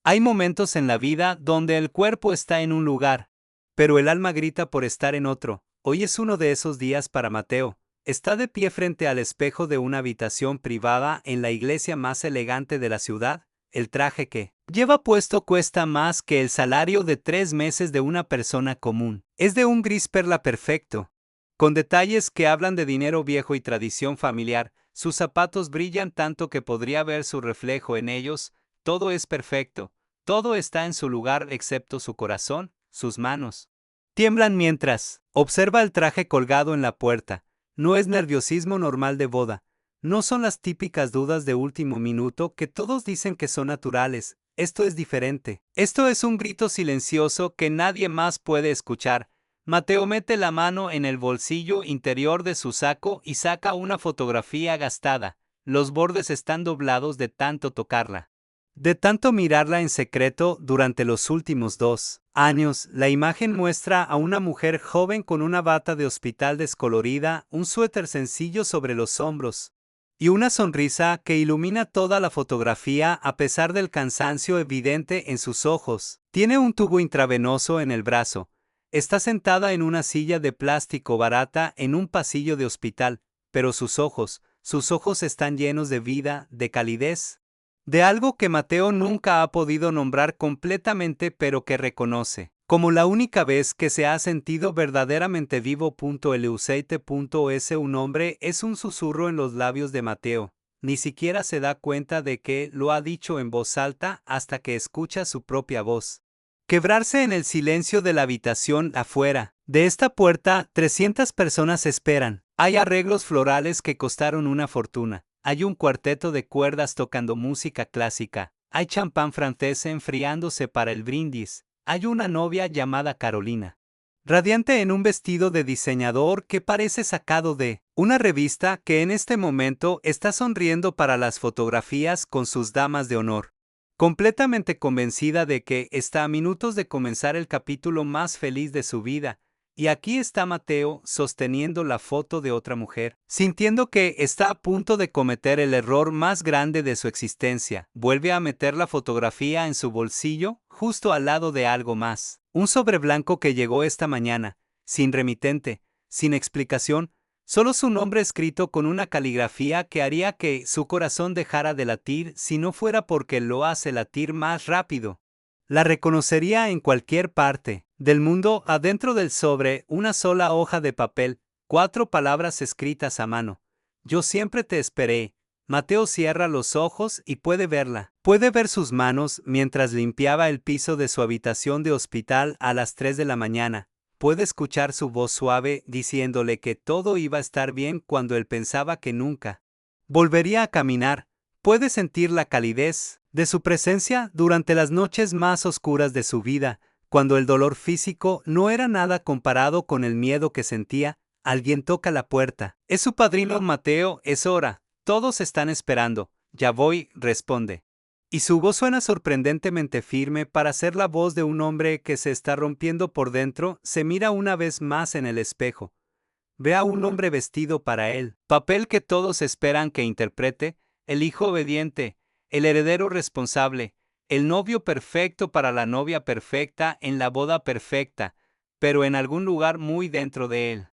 Hay momentos en la vida donde el cuerpo está en un lugar, pero el alma grita por estar en otro. Hoy es uno de esos días para Mateo. Está de pie frente al espejo de una habitación privada en la iglesia más elegante de la ciudad. El traje que lleva puesto cuesta más que el salario de 3 meses de una persona común. Es de un gris perla perfecto, con detalles que hablan de dinero viejo y tradición familiar. Sus zapatos brillan tanto que podría ver su reflejo en ellos. Todo es perfecto, todo está en su lugar excepto su corazón, sus manos. Tiemblan mientras observa el traje colgado en la puerta. No es nerviosismo normal de boda. No son las típicas dudas de último minuto que todos dicen que son naturales. Esto es diferente. Esto es un grito silencioso que nadie más puede escuchar. Mateo mete la mano en el bolsillo interior de su saco y saca una fotografía gastada. Los bordes están doblados de tanto tocarla. De tanto mirarla en secreto durante los últimos 2 años, la imagen muestra a una mujer joven con una bata de hospital descolorida, un suéter sencillo sobre los hombros y una sonrisa que ilumina toda la fotografía a pesar del cansancio evidente en sus ojos. Tiene un tubo intravenoso en el brazo. Está sentada en una silla de plástico barata en un pasillo de hospital, pero sus ojos están llenos de vida, de calidez, de algo que Mateo nunca ha podido nombrar completamente pero que reconoce, como la única vez que se ha sentido verdaderamente vivo. Luceite.es un hombre es un susurro en los labios de Mateo. Ni siquiera se da cuenta de que lo ha dicho en voz alta hasta que escucha su propia voz quebrarse en el silencio de la habitación afuera. De esta puerta, 300 personas esperan. Hay arreglos florales que costaron una fortuna. Hay un cuarteto de cuerdas tocando música clásica. Hay champán francés enfriándose para el brindis. Hay una novia llamada Carolina, radiante en un vestido de diseñador que parece sacado de una revista, que en este momento está sonriendo para las fotografías con sus damas de honor, completamente convencida de que está a minutos de comenzar el capítulo más feliz de su vida. Y aquí está Mateo sosteniendo la foto de otra mujer, sintiendo que está a punto de cometer el error más grande de su existencia. Vuelve a meter la fotografía en su bolsillo, justo al lado de algo más. Un sobre blanco que llegó esta mañana, sin remitente, sin explicación, solo su nombre escrito con una caligrafía que haría que su corazón dejara de latir si no fuera porque lo hace latir más rápido. La reconocería en cualquier parte del mundo. Adentro del sobre, una sola hoja de papel, 4 palabras escritas a mano. Yo siempre te esperé. Mateo cierra los ojos y puede verla. Puede ver sus manos mientras limpiaba el piso de su habitación de hospital a las 3 de la mañana. Puede escuchar su voz suave diciéndole que todo iba a estar bien cuando él pensaba que nunca volvería a caminar. Puede sentir la calidez de su presencia durante las noches más oscuras de su vida, cuando el dolor físico no era nada comparado con el miedo que sentía. Alguien toca la puerta. Es su padrino Mateo. Es hora. Todos están esperando. Ya voy, responde. Y su voz suena sorprendentemente firme para ser la voz de un hombre que se está rompiendo por dentro. Se mira una vez más en el espejo. Ve a un hombre vestido para él, papel que todos esperan que interprete: el hijo obediente, el heredero responsable, el novio perfecto para la novia perfecta en la boda perfecta, pero en algún lugar muy dentro de él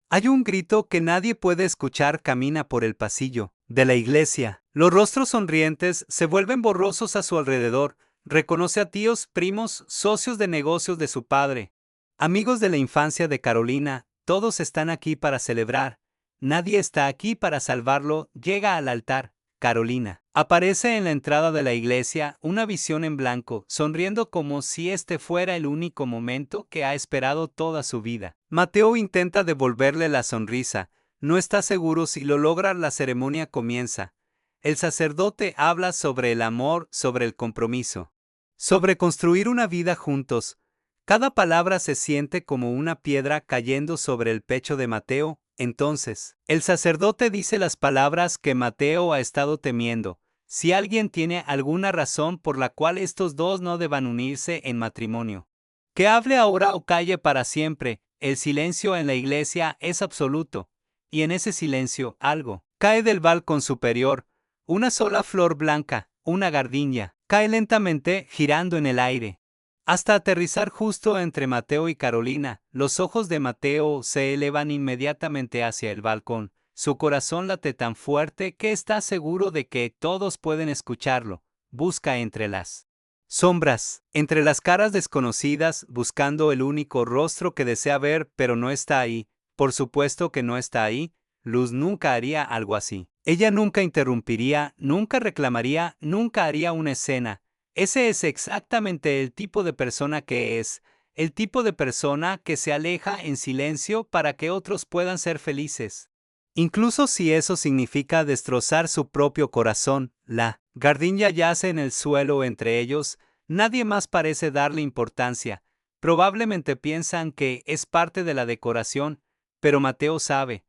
hay un grito que nadie puede escuchar. Camina por el pasillo de la iglesia. Los rostros sonrientes se vuelven borrosos a su alrededor. Reconoce a tíos, primos, socios de negocios de su padre, amigos de la infancia de Carolina. Todos están aquí para celebrar. Nadie está aquí para salvarlo. Llega al altar. Carolina aparece en la entrada de la iglesia, una visión en blanco, sonriendo como si este fuera el único momento que ha esperado toda su vida. Mateo intenta devolverle la sonrisa. No está seguro si lo logra. La ceremonia comienza. El sacerdote habla sobre el amor, sobre el compromiso, sobre construir una vida juntos. Cada palabra se siente como una piedra cayendo sobre el pecho de Mateo. Entonces, el sacerdote dice las palabras que Mateo ha estado temiendo: si alguien tiene alguna razón por la cual estos dos no deban unirse en matrimonio, que hable ahora o calle para siempre. El silencio en la iglesia es absoluto, y en ese silencio algo cae del balcón superior, una sola flor blanca, una gardenia. cae lentamente, girando en el aire, hasta aterrizar justo entre Mateo y Carolina. Los ojos de Mateo se elevan inmediatamente hacia el balcón. Su corazón late tan fuerte que está seguro de que todos pueden escucharlo. Busca entre las sombras, entre las caras desconocidas, buscando el único rostro que desea ver, pero no está ahí. Por supuesto que no está ahí. Luz nunca haría algo así. Ella nunca interrumpiría, nunca reclamaría, nunca haría una escena. Ese es exactamente el tipo de persona que es, el tipo de persona que se aleja en silencio para que otros puedan ser felices. Incluso si eso significa destrozar su propio corazón. La gardilla yace en el suelo entre ellos, nadie más parece darle importancia. Probablemente piensan que es parte de la decoración, pero Mateo sabe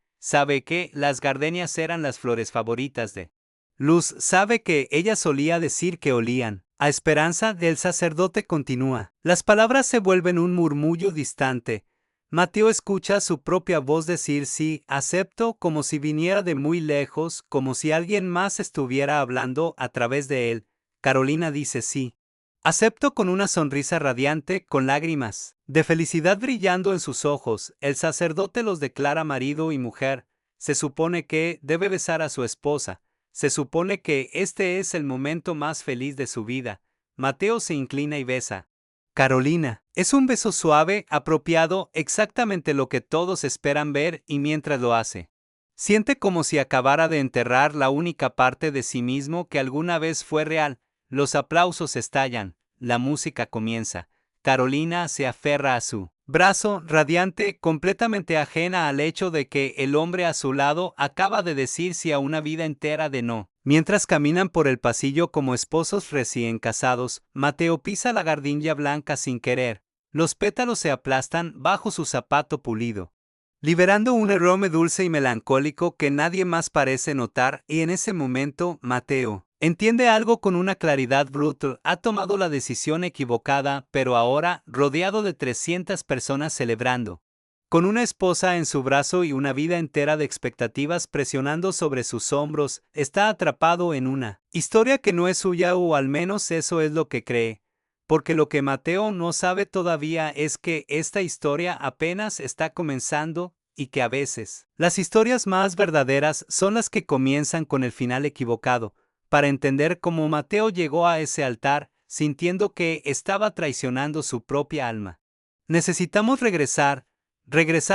que las gardenias eran las flores favoritas de Luz, sabe que ella solía decir que olían a esperanza. Del sacerdote continúa. Las palabras se vuelven un murmullo distante. Mateo escucha su propia voz decir sí, acepto, como si viniera de muy lejos, como si alguien más estuviera hablando a través de él. Carolina dice sí. Acepto, con una sonrisa radiante, con lágrimas de felicidad brillando en sus ojos. El sacerdote los declara marido y mujer. Se supone que debe besar a su esposa. Se supone que este es el momento más feliz de su vida. Mateo se inclina y besa. Carolina. Es un beso suave, apropiado, exactamente lo que todos esperan ver, y mientras lo hace, siente como si acabara de enterrar la única parte de sí mismo que alguna vez fue real. Los aplausos estallan, la música comienza. Carolina se aferra a su brazo, radiante, completamente ajena al hecho de que el hombre a su lado acaba de decir sí a una vida entera de no. Mientras caminan por el pasillo como esposos recién casados, Mateo pisa la gardilla blanca sin querer. Los pétalos se aplastan bajo su zapato pulido, liberando un aroma dulce y melancólico que nadie más parece notar, y en ese momento, Mateo entiende algo con una claridad brutal. Ha tomado la decisión equivocada, pero ahora, rodeado de 300 personas celebrando, con una esposa en su brazo y una vida entera de expectativas presionando sobre sus hombros, está atrapado en una historia que no es suya, o al menos eso es lo que cree. Porque lo que Mateo no sabe todavía es que esta historia apenas está comenzando, y que a veces las historias más verdaderas son las que comienzan con el final equivocado. Para entender cómo Mateo llegó a ese altar, sintiendo que estaba traicionando su propia alma, necesitamos regresar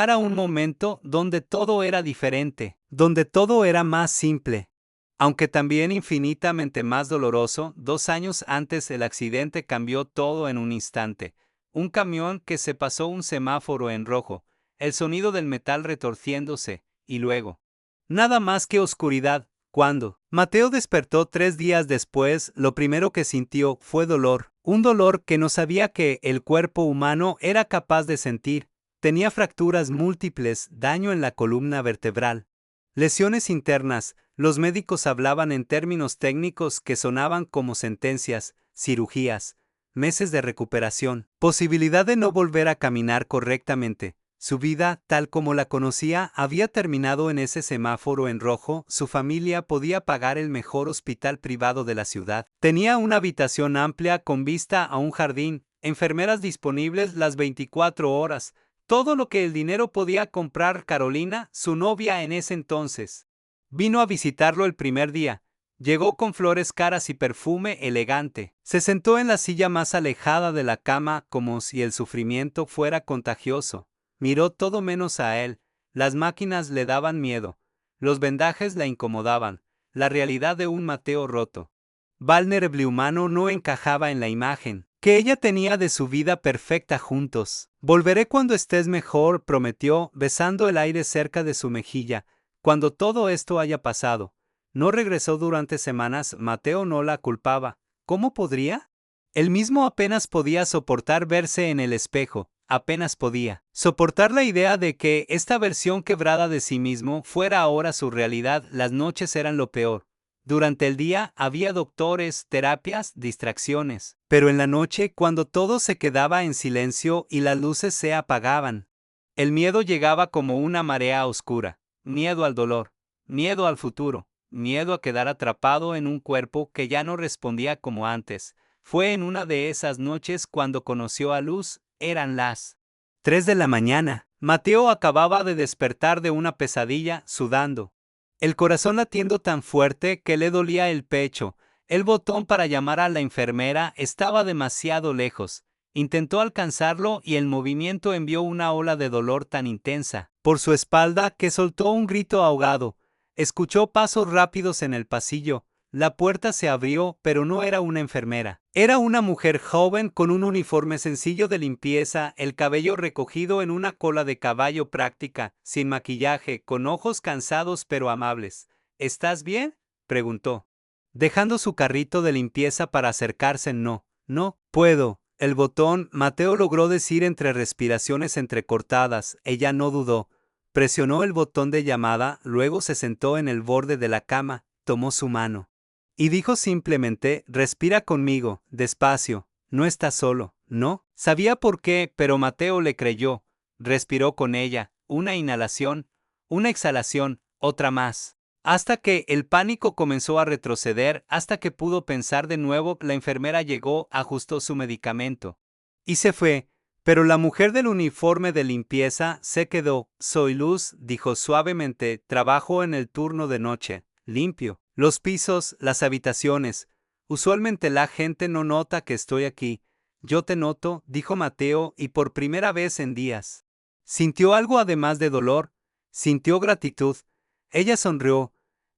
a un momento donde todo era diferente, donde todo era más simple, aunque también infinitamente más doloroso. 2 años antes el accidente cambió todo en un instante. Un camión que se pasó un semáforo en rojo, el sonido del metal retorciéndose, y luego nada más que oscuridad. Cuando Mateo despertó 3 días después, lo primero que sintió fue dolor, un dolor que no sabía que el cuerpo humano era capaz de sentir. Tenía fracturas múltiples, daño en la columna vertebral, lesiones internas. Los médicos hablaban en términos técnicos que sonaban como sentencias, cirugías, meses de recuperación, posibilidad de no volver a caminar correctamente. Su vida, tal como la conocía, había terminado en ese semáforo en rojo. Su familia podía pagar el mejor hospital privado de la ciudad. Tenía una habitación amplia con vista a un jardín, enfermeras disponibles las 24 horas, todo lo que el dinero podía comprar. Carolina, su novia en ese entonces, vino a visitarlo el primer día. Llegó con flores caras y perfume elegante. Se sentó en la silla más alejada de la cama, como si el sufrimiento fuera contagioso. Miró todo menos a él. Las máquinas le daban miedo. Los vendajes la incomodaban. La realidad de un Mateo roto, vulnerable humano, no encajaba en la imagen que ella tenía de su vida perfecta juntos. Volveré cuando estés mejor, prometió, besando el aire cerca de su mejilla. Cuando todo esto haya pasado. No regresó durante semanas. Mateo no la culpaba. ¿Cómo podría? Él mismo apenas podía soportar verse en el espejo. Apenas podía soportar la idea de que esta versión quebrada de sí mismo fuera ahora su realidad. Las noches eran lo peor. Durante el día había doctores, terapias, distracciones. Pero en la noche, cuando todo se quedaba en silencio y las luces se apagaban, el miedo llegaba como una marea oscura. Miedo al dolor, miedo al futuro, miedo a quedar atrapado en un cuerpo que ya no respondía como antes. Fue en una de esas noches cuando conoció a Luz. Eran las 3 de la mañana. Mateo acababa de despertar de una pesadilla, sudando, el corazón latiendo tan fuerte que le dolía el pecho. El botón para llamar a la enfermera estaba demasiado lejos. Intentó alcanzarlo y el movimiento envió una ola de dolor tan intensa por su espalda que soltó un grito ahogado. Escuchó pasos rápidos en el pasillo. La puerta se abrió, pero no era una enfermera. Era una mujer joven con un uniforme sencillo de limpieza, el cabello recogido en una cola de caballo práctica, sin maquillaje, con ojos cansados pero amables. ¿Estás bien?, preguntó, dejando su carrito de limpieza para acercarse. No puedo. El botón, Mateo logró decir entre respiraciones entrecortadas. Ella no dudó. Presionó el botón de llamada, luego se sentó en el borde de la cama, tomó su mano y dijo simplemente: respira conmigo, despacio, no estás solo, ¿no? Sabía por qué, pero Mateo le creyó. Respiró con ella, una inhalación, una exhalación, otra más, hasta que el pánico comenzó a retroceder, hasta que pudo pensar de nuevo. La enfermera llegó, ajustó su medicamento y se fue, pero la mujer del uniforme de limpieza se quedó. Soy Luz, dijo suavemente, trabajo en el turno de noche, limpio los pisos, las habitaciones. Usualmente la gente no nota que estoy aquí. Yo te noto, dijo Mateo, y por primera vez en días sintió algo además de dolor. Sintió gratitud. Ella sonrió.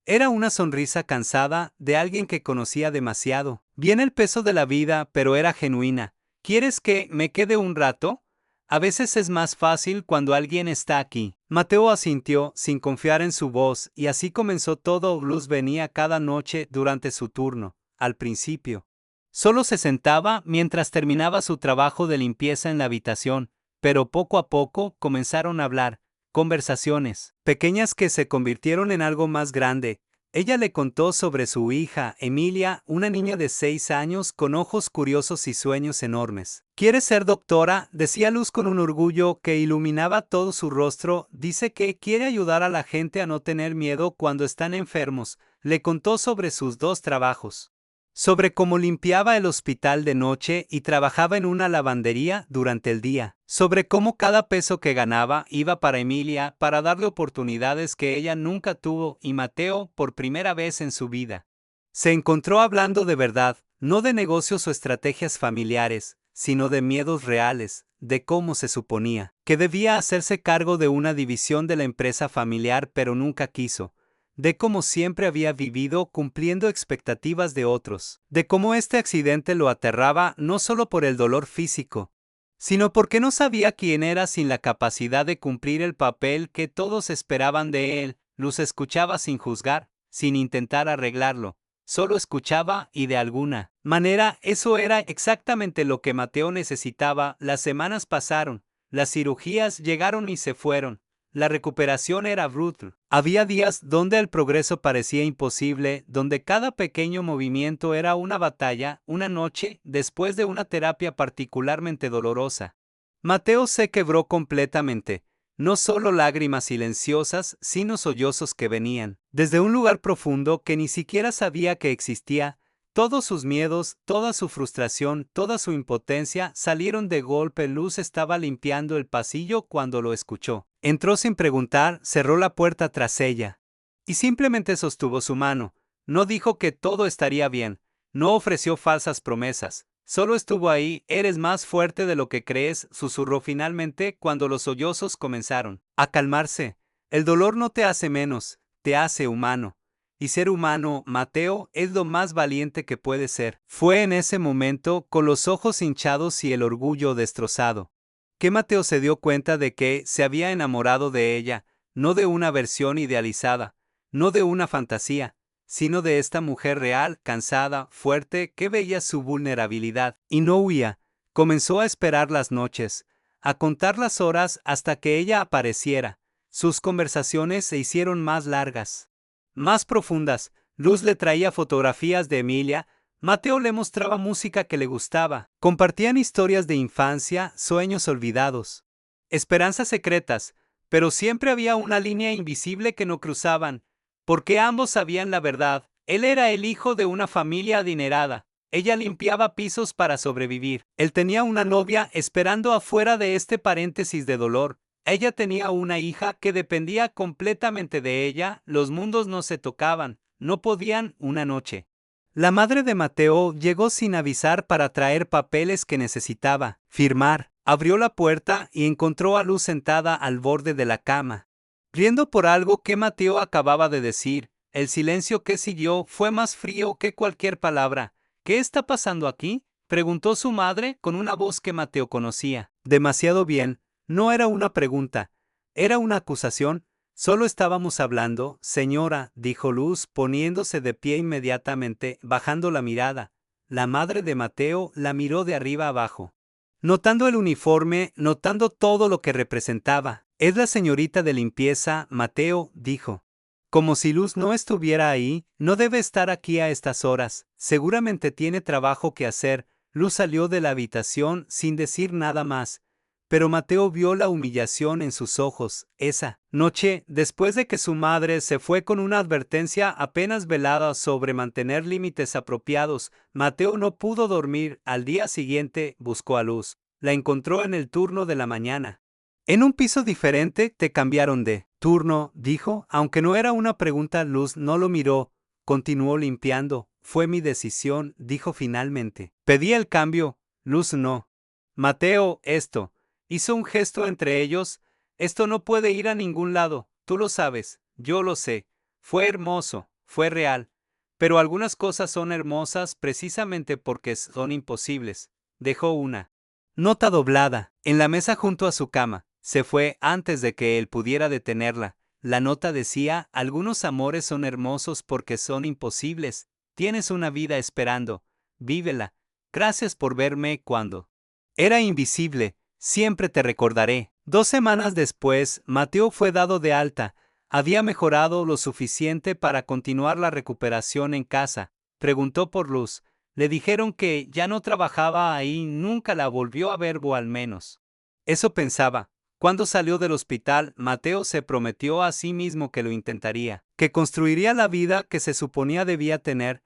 Era una sonrisa cansada, de alguien que conocía demasiado bien el peso de la vida, pero era genuina. ¿Quieres que me quede un rato? A veces es más fácil cuando alguien está aquí. Mateo asintió, sin confiar en su voz, y así comenzó todo. Luz venía cada noche durante su turno. Al principio solo se sentaba mientras terminaba su trabajo de limpieza en la habitación, pero poco a poco comenzaron a hablar. Conversaciones pequeñas que se convirtieron en algo más grande. Ella le contó sobre su hija, Emilia, una niña de 6 años con ojos curiosos y sueños enormes. ¿Quieres ser doctora?, decía Luz con un orgullo que iluminaba todo su rostro. Dice que quiere ayudar a la gente a no tener miedo cuando están enfermos. Le contó sobre sus 2 trabajos, sobre cómo limpiaba el hospital de noche y trabajaba en una lavandería durante el día, sobre cómo cada peso que ganaba iba para Emilia, para darle oportunidades que ella nunca tuvo. Y Mateo, por primera vez en su vida, se encontró hablando de verdad, no de negocios o estrategias familiares, sino de miedos reales, de cómo se suponía que debía hacerse cargo de una división de la empresa familiar pero nunca quiso, de cómo siempre había vivido cumpliendo expectativas de otros, de cómo este accidente lo aterraba no solo por el dolor físico, sino porque no sabía quién era sin la capacidad de cumplir el papel que todos esperaban de él. Luz escuchaba sin juzgar, sin intentar arreglarlo, solo escuchaba y de alguna manera eso era exactamente lo que Mateo necesitaba. Las semanas pasaron, las cirugías llegaron y se fueron. La recuperación era brutal. Había días donde el progreso parecía imposible, donde cada pequeño movimiento era una batalla. Una noche, después de una terapia particularmente dolorosa, Mateo se quebró completamente. No solo lágrimas silenciosas, sino sollozos que venían desde un lugar profundo que ni siquiera sabía que existía. Todos sus miedos, toda su frustración, toda su impotencia salieron de golpe. Luz estaba limpiando el pasillo cuando lo escuchó. Entró sin preguntar, cerró la puerta tras ella y simplemente sostuvo su mano. No dijo que todo estaría bien, no ofreció falsas promesas, solo estuvo ahí. Eres más fuerte de lo que crees, susurró finalmente cuando los sollozos comenzaron a calmarse. El dolor no te hace menos, te hace humano. Y ser humano, Mateo, es lo más valiente que puede ser. Fue en ese momento, con los ojos hinchados y el orgullo destrozado, que Mateo se dio cuenta de que se había enamorado de ella, no de una versión idealizada, no de una fantasía, sino de esta mujer real, cansada, fuerte, que veía su vulnerabilidad y no huía. Comenzó a esperar las noches, a contar las horas hasta que ella apareciera. Sus conversaciones se hicieron más largas, más profundas. Luz le traía fotografías de Emilia, Mateo le mostraba música que le gustaba. Compartían historias de infancia, sueños olvidados, esperanzas secretas, pero siempre había una línea invisible que no cruzaban. porque ambos sabían la verdad. Él era el hijo de una familia adinerada. Ella limpiaba pisos para sobrevivir. Él tenía una novia esperando afuera de este paréntesis de dolor. Ella tenía una hija que dependía completamente de ella. Los mundos no se tocaban, no podían una noche. La madre de Mateo llegó sin avisar para traer papeles que necesitaba firmar. Abrió la puerta y encontró a Luz sentada al borde de la cama, riendo por algo que Mateo acababa de decir. El silencio que siguió fue más frío que cualquier palabra. ¿Qué está pasando aquí?, preguntó su madre con una voz que Mateo conocía demasiado bien. No era una pregunta, era una acusación. Solo estábamos hablando, señora, dijo Luz, poniéndose de pie inmediatamente, bajando la mirada. La madre de Mateo la miró de arriba abajo, notando el uniforme, notando todo lo que representaba. Es la señorita de limpieza, Mateo dijo. Como si Luz no estuviera ahí, no debe estar aquí a estas horas, seguramente tiene trabajo que hacer. Luz salió de la habitación sin decir nada más. Pero Mateo vio la humillación en sus ojos. Esa noche, después de que su madre se fue con una advertencia apenas velada sobre mantener límites apropiados, Mateo no pudo dormir. Al día siguiente, buscó a Luz. La encontró en el turno de la mañana. En un piso diferente, te cambiaron de turno, dijo. Aunque no era una pregunta, Luz no lo miró. Continuó limpiando. Fue mi decisión, dijo finalmente. Pedí el cambio. Luz no. Mateo, esto. Hizo un gesto entre ellos. Esto no puede ir a ningún lado, tú lo sabes, yo lo sé. Fue hermoso, fue real. Pero algunas cosas son hermosas precisamente porque son imposibles. Dejó una nota doblada en la mesa junto a su cama. Se fue antes de que él pudiera detenerla. La nota decía: algunos amores son hermosos porque son imposibles. Tienes una vida esperando. Vívela. Gracias por verme cuando era invisible. Siempre te recordaré. 2 semanas después, Mateo fue dado de alta. Había mejorado lo suficiente para continuar la recuperación en casa. Preguntó por Luz. Le dijeron que ya no trabajaba ahí, nunca la volvió a ver, o al menos eso pensaba. Cuando salió del hospital, Mateo se prometió a sí mismo que lo intentaría, que construiría la vida que se suponía debía tener,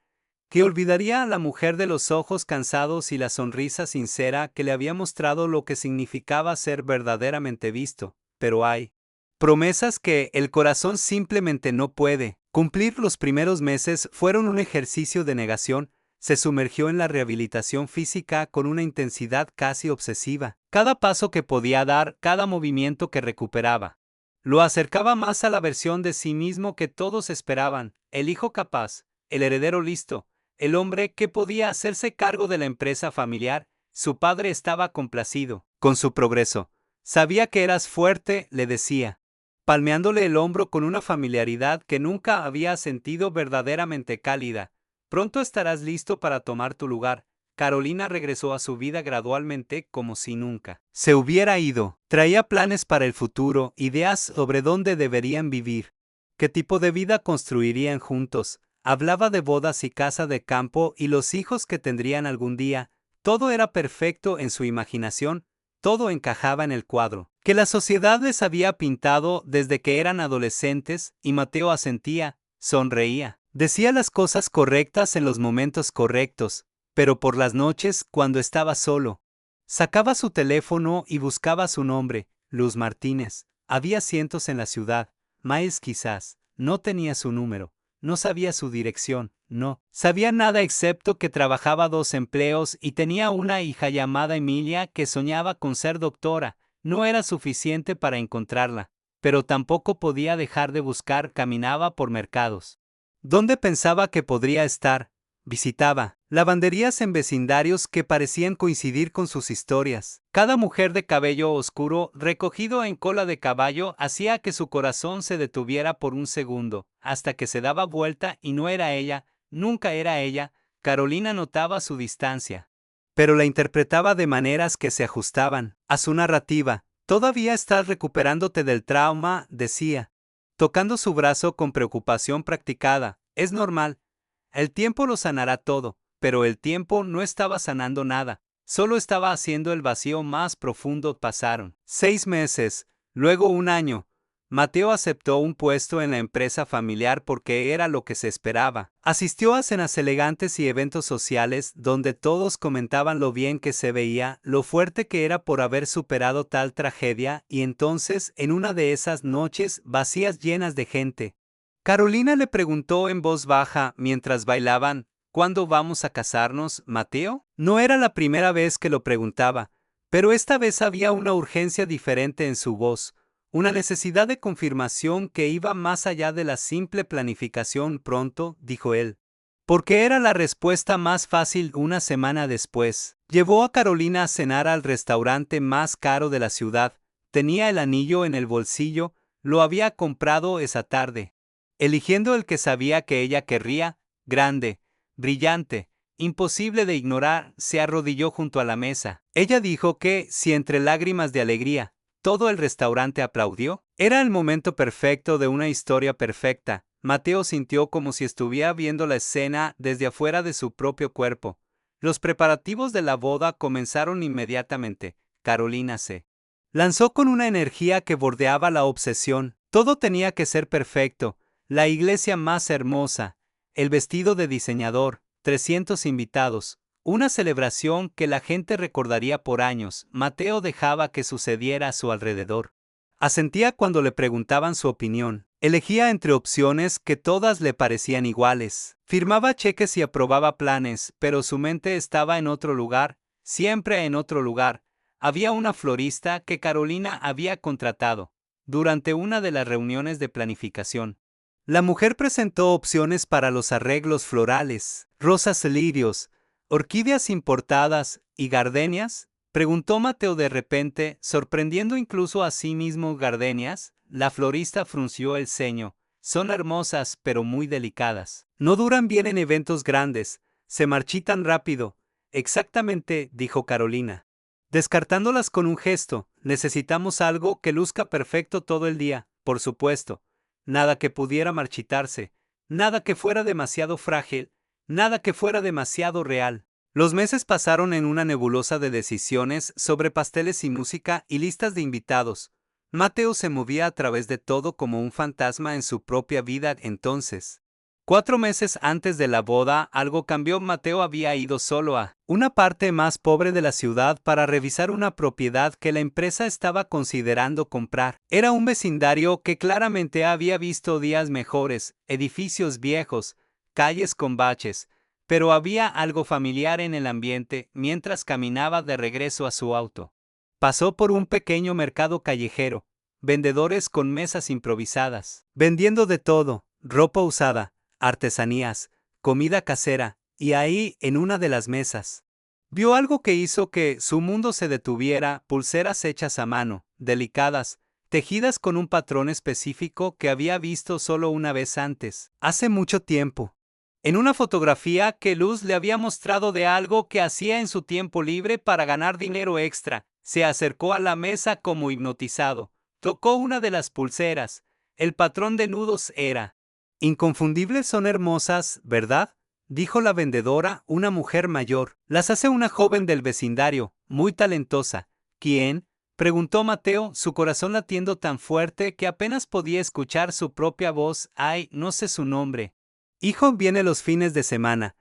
que olvidaría a la mujer de los ojos cansados y la sonrisa sincera que le había mostrado lo que significaba ser verdaderamente visto. Pero hay promesas que el corazón simplemente no puede cumplir. Los primeros meses fueron un ejercicio de negación. Se sumergió en la rehabilitación física con una intensidad casi obsesiva. Cada paso que podía dar, cada movimiento que recuperaba, lo acercaba más a la versión de sí mismo que todos esperaban, el hijo capaz, el heredero listo, el hombre que podía hacerse cargo de la empresa familiar. Su padre estaba complacido con su progreso. Sabía que eras fuerte, le decía, palmeándole el hombro con una familiaridad que nunca había sentido, verdaderamente cálida. Pronto estarás listo para tomar tu lugar. Carolina regresó a su vida gradualmente, como si nunca se hubiera ido. Traía planes para el futuro, ideas sobre dónde deberían vivir, qué tipo de vida construirían juntos. Hablaba de bodas y casa de campo y los hijos que tendrían algún día. Todo era perfecto en su imaginación, todo encajaba en el cuadro que la sociedad les había pintado desde que eran adolescentes, y Mateo asentía, sonreía. Decía las cosas correctas en los momentos correctos, pero por las noches, cuando estaba solo, sacaba su teléfono y buscaba su nombre, Luz Martínez. Había cientos en la ciudad, Miles quizás. No tenía su número, no sabía su dirección, no sabía nada excepto que trabajaba 2 empleos y tenía una hija llamada Emilia que soñaba con ser doctora. No era suficiente para encontrarla, pero tampoco podía dejar de buscar. Caminaba por mercados ¿dónde pensaba que podría estar? Visitaba lavanderías en vecindarios que parecían coincidir con sus historias. Cada mujer de cabello oscuro, recogido en cola de caballo, hacía que su corazón se detuviera por un segundo, hasta que se daba vuelta y no era ella, nunca era ella. Carolina notaba su distancia, pero la interpretaba de maneras que se ajustaban a su narrativa. Todavía estás recuperándote del trauma, decía, tocando su brazo con preocupación practicada. Es normal. El tiempo lo sanará todo, pero el tiempo no estaba sanando nada, solo estaba haciendo el vacío más profundo. Pasaron 6 meses, luego un año. Mateo aceptó un puesto en la empresa familiar porque era lo que se esperaba. Asistió a cenas elegantes y eventos sociales donde todos comentaban lo bien que se veía, lo fuerte que era por haber superado tal tragedia, y entonces, en una de esas noches vacías llenas de gente, Carolina le preguntó en voz baja mientras bailaban: ¿Cuándo vamos a casarnos, Mateo? No era la primera vez que lo preguntaba, pero esta vez había una urgencia diferente en su voz. Una necesidad de confirmación que iba más allá de la simple planificación. Pronto, dijo él. Porque era la respuesta más fácil. Una semana después, llevó a Carolina a cenar al restaurante más caro de la ciudad. Tenía el anillo en el bolsillo, lo había comprado esa tarde. Eligiendo el que sabía que ella querría, grande, brillante, imposible de ignorar, se arrodilló junto a la mesa. Ella dijo que, si entre lágrimas de alegría, todo el restaurante aplaudió. Era el momento perfecto de una historia perfecta. Mateo sintió como si estuviera viendo la escena desde afuera de su propio cuerpo. Los preparativos de la boda comenzaron inmediatamente. Carolina se lanzó con una energía que bordeaba la obsesión. Todo tenía que ser perfecto. La iglesia más hermosa, el vestido de diseñador, 300 invitados. Una celebración que la gente recordaría por años. Mateo dejaba que sucediera a su alrededor. Asentía cuando le preguntaban su opinión. Elegía entre opciones que todas le parecían iguales. Firmaba cheques y aprobaba planes, pero su mente estaba en otro lugar, siempre en otro lugar. Había una florista que Carolina había contratado durante una de las reuniones de planificación. La mujer presentó opciones para los arreglos florales, rosas lirios, ¿orquídeas importadas y gardenias? Preguntó Mateo de repente, sorprendiendo incluso a sí mismo. ¿Gardenias? La florista frunció el ceño. Son hermosas, pero muy delicadas. No duran bien en eventos grandes, se marchitan rápido. Exactamente, dijo Carolina, descartándolas con un gesto. Necesitamos algo que luzca perfecto todo el día, por supuesto. Nada que pudiera marchitarse, nada que fuera demasiado frágil, nada que fuera demasiado real. Los meses pasaron en una nebulosa de decisiones sobre pasteles y música y listas de invitados. Mateo se movía a través de todo como un fantasma en su propia vida. Entonces, 4 meses antes de la boda, algo cambió. Mateo había ido solo a una parte más pobre de la ciudad para revisar una propiedad que la empresa estaba considerando comprar. Era un vecindario que claramente había visto días mejores, edificios viejos, calles con baches, pero había algo familiar en el ambiente. Mientras caminaba de regreso a su auto, pasó por un pequeño mercado callejero, vendedores con mesas improvisadas, vendiendo de todo: ropa usada, artesanías, comida casera, y ahí, en una de las mesas, vio algo que hizo que su mundo se detuviera: pulseras hechas a mano, delicadas, tejidas con un patrón específico que había visto solo una vez antes, hace mucho tiempo, en una fotografía que Luz le había mostrado de algo que hacía en su tiempo libre para ganar dinero extra. Se acercó a la mesa como hipnotizado. Tocó una de las pulseras. El patrón de nudos era inconfundible. Son hermosas, ¿verdad?, dijo la vendedora, una mujer mayor. Las hace una joven del vecindario, muy talentosa. ¿Quién?, preguntó Mateo, su corazón latiendo tan fuerte que apenas podía escuchar su propia voz. Ay, no sé su nombre. Hijo, viene los fines de semana.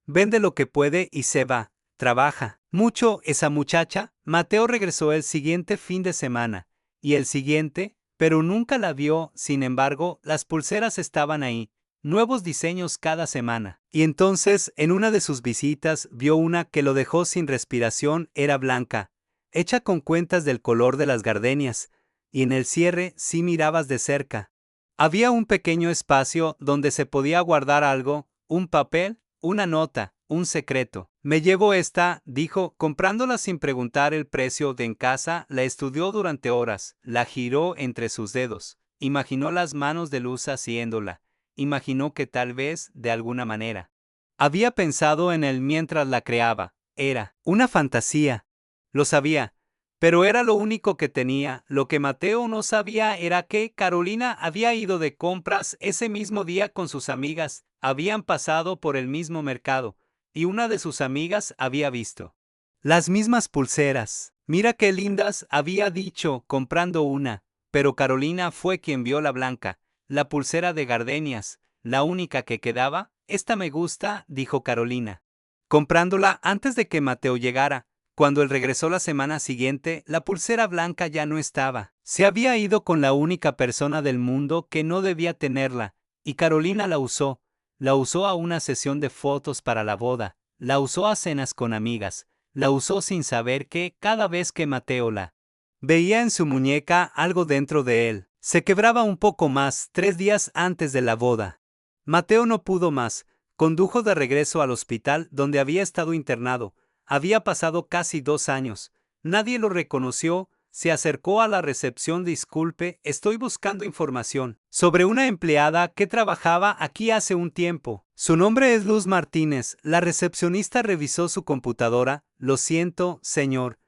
Vende lo que puede y se va. Trabaja mucho esa muchacha. Mateo regresó el siguiente fin de semana, y el siguiente, pero nunca la vio. Sin embargo, las pulseras estaban ahí, nuevos diseños cada semana. Y entonces, en una de sus visitas, vio una que lo dejó sin respiración. Era blanca, hecha con cuentas del color de las gardenias, y en el cierre, si mirabas de cerca, había un pequeño espacio donde se podía guardar algo: un papel, una nota, un secreto. Me llevo esta, dijo, comprándola sin preguntar el precio. En casa, la estudió durante horas, la giró entre sus dedos, imaginó las manos de Luz haciéndola, imaginó que tal vez, de alguna manera, había pensado en él mientras la creaba. Era una fantasía. Lo sabía. Pero era lo único que tenía. Lo que Mateo no sabía era que Carolina había ido de compras ese mismo día con sus amigas. Habían pasado por el mismo mercado, y una de sus amigas había visto las mismas pulseras. Mira qué lindas, había dicho, comprando una. pero Carolina fue quien vio la blanca, la pulsera de gardenias, la única que quedaba. Esta me gusta, dijo Carolina, comprándola antes de que Mateo llegara. Cuando él regresó la semana siguiente, la pulsera blanca ya no estaba. Se había ido con la única persona del mundo que no debía tenerla, y Carolina la usó. La usó a una sesión de fotos para la boda, la usó a cenas con amigas, la usó sin saber que, cada vez que Mateo la veía en su muñeca, algo dentro de él se quebraba un poco más 3 días antes de la boda. Mateo no pudo más, condujo de regreso al hospital donde había estado internado. Había pasado casi 2 años. Nadie lo reconoció. Se acercó a la recepción. Disculpe, estoy buscando información sobre una empleada que trabajaba aquí hace un tiempo. Su nombre es Luz Martínez. La recepcionista revisó su computadora. Lo siento, señor.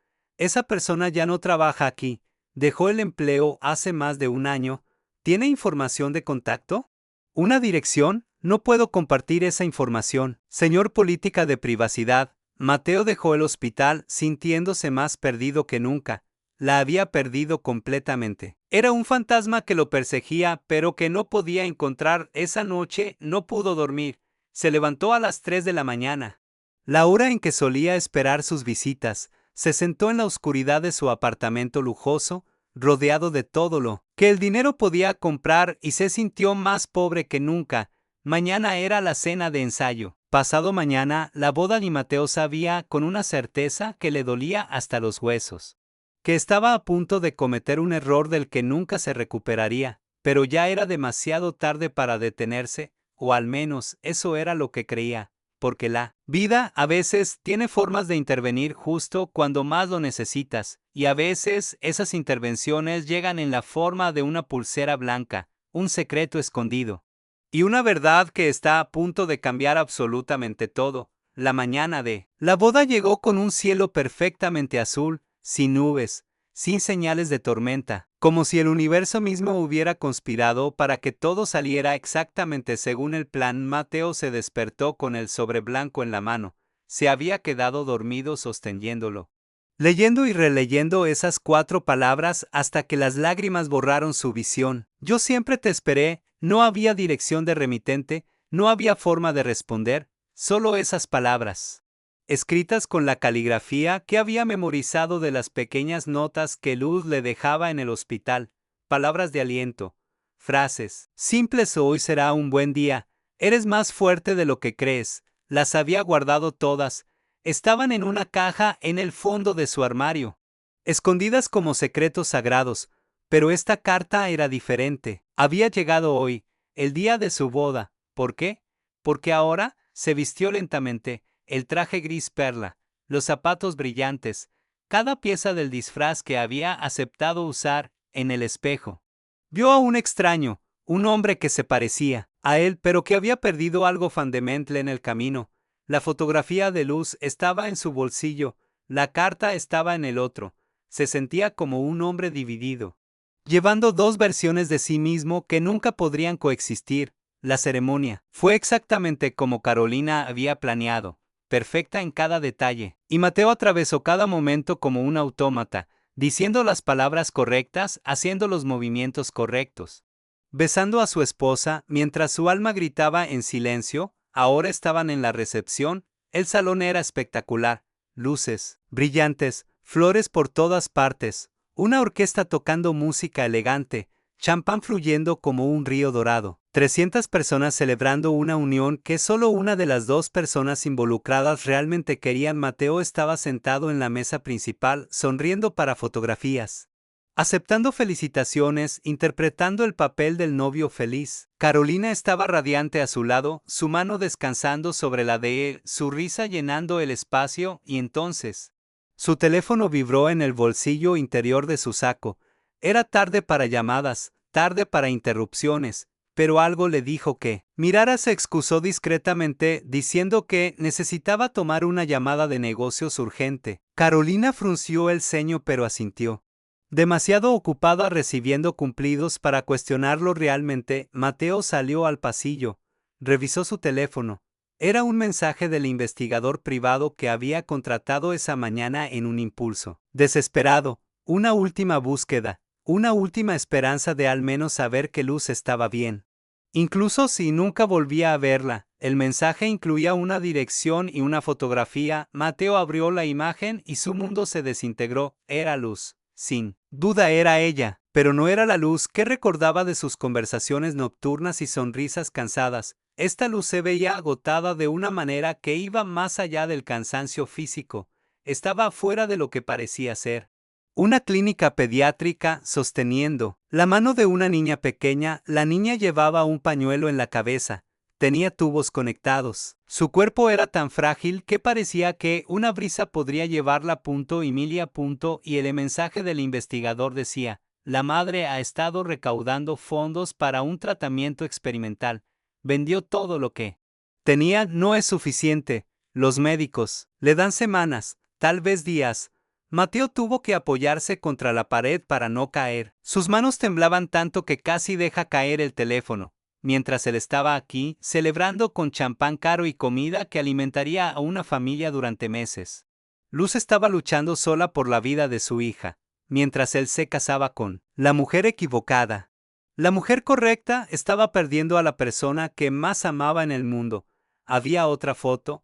Esa persona ya no trabaja aquí. Dejó el empleo hace más de un año. ¿Tiene información de contacto? ¿Una dirección? No puedo compartir esa información. Señor, política de privacidad. Mateo dejó el hospital sintiéndose más perdido que nunca. La había perdido completamente. Era un fantasma que lo perseguía, pero que no podía encontrar. Esa noche no pudo dormir. Se levantó a las 3 de la mañana, la hora en que solía esperar sus visitas. Se sentó en la oscuridad de su apartamento lujoso, rodeado de todo lo que el dinero podía comprar, y se sintió más pobre que nunca. Mañana era la cena de ensayo. Pasado mañana, la boda, y Mateo sabía con una certeza que le dolía hasta los huesos, que estaba a punto de cometer un error del que nunca se recuperaría, pero ya era demasiado tarde para detenerse, o al menos eso era lo que creía, porque la vida a veces tiene formas de intervenir justo cuando más lo necesitas, y a veces esas intervenciones llegan en la forma de una pulsera blanca, un secreto escondido, y una verdad que está a punto de cambiar absolutamente todo. La mañana de la boda llegó con un cielo perfectamente azul, sin nubes, sin señales de tormenta, como si el universo mismo hubiera conspirado para que todo saliera exactamente según el plan. Mateo se despertó con el sobre blanco en la mano. Se había quedado dormido sosteniéndolo, leyendo y releyendo esas 4 palabras hasta que las lágrimas borraron su visión. Yo siempre te esperé. No había dirección de remitente, no había forma de responder, solo esas palabras, escritas con la caligrafía que había memorizado de las pequeñas notas que Luz le dejaba en el hospital, palabras de aliento, frases simples: hoy será un buen día, eres más fuerte de lo que crees. Las había guardado todas, estaban en una caja en el fondo de su armario, escondidas como secretos sagrados. Pero esta carta era diferente. Había llegado hoy, el día de su boda. ¿Por qué? Porque ahora se vistió lentamente, el traje gris perla, los zapatos brillantes, cada pieza del disfraz que había aceptado usar. En el espejo vio a un extraño, un hombre que se parecía a él, pero que había perdido algo fundamental en el camino. La fotografía de Luz estaba en su bolsillo, la carta estaba en el otro. Se sentía como un hombre dividido, llevando 2 versiones de sí mismo que nunca podrían coexistir. La ceremonia fue exactamente como Carolina había planeado, perfecta en cada detalle, y Mateo atravesó cada momento como un autómata, diciendo las palabras correctas, haciendo los movimientos correctos, besando a su esposa mientras su alma gritaba en silencio. Ahora estaban en la recepción. El salón era espectacular, luces brillantes, flores por todas partes, una orquesta tocando música elegante, champán fluyendo como un río dorado, 300 personas celebrando una unión que solo una de las 2 personas involucradas realmente querían. Mateo estaba sentado en la mesa principal, sonriendo para fotografías, aceptando felicitaciones, interpretando el papel del novio feliz. Carolina estaba radiante a su lado, su mano descansando sobre la de él, su risa llenando el espacio, y entonces su teléfono vibró en el bolsillo interior de su saco. Era tarde para llamadas, tarde para interrupciones, pero algo le dijo que mirara. Se excusó discretamente, diciendo que necesitaba tomar una llamada de negocios urgente. Carolina frunció el ceño pero asintió, demasiado ocupada recibiendo cumplidos para cuestionarlo realmente. Mateo salió al pasillo, revisó su teléfono. Era un mensaje del investigador privado que había contratado esa mañana en un impulso desesperado, una última búsqueda, una última esperanza de al menos saber que Luz estaba bien. Incluso si nunca volvía a verla, el mensaje incluía una dirección y una fotografía. Mateo abrió la imagen y su mundo se desintegró. Era Luz. Sin duda era ella, pero no era la Luz que recordaba de sus conversaciones nocturnas y sonrisas cansadas. Esta Luz se veía agotada de una manera que iba más allá del cansancio físico. Estaba fuera de lo que parecía ser una clínica pediátrica, sosteniendo la mano de una niña pequeña. La niña llevaba un pañuelo en la cabeza, tenía tubos conectados. Su cuerpo era tan frágil que parecía que una brisa podría llevarla a punto y mil a punto, y el mensaje del investigador decía: la madre ha estado recaudando fondos para un tratamiento experimental. Vendió todo lo que tenía. No es suficiente. Los médicos le dan semanas, tal vez días. Mateo tuvo que apoyarse contra la pared para no caer. Sus manos temblaban tanto que casi deja caer el teléfono, mientras él estaba aquí, celebrando con champán caro y comida que alimentaría a una familia durante meses. Luz estaba luchando sola por la vida de su hija, mientras él se casaba con la mujer equivocada. La mujer correcta estaba perdiendo a la persona que más amaba en el mundo. Había otra foto.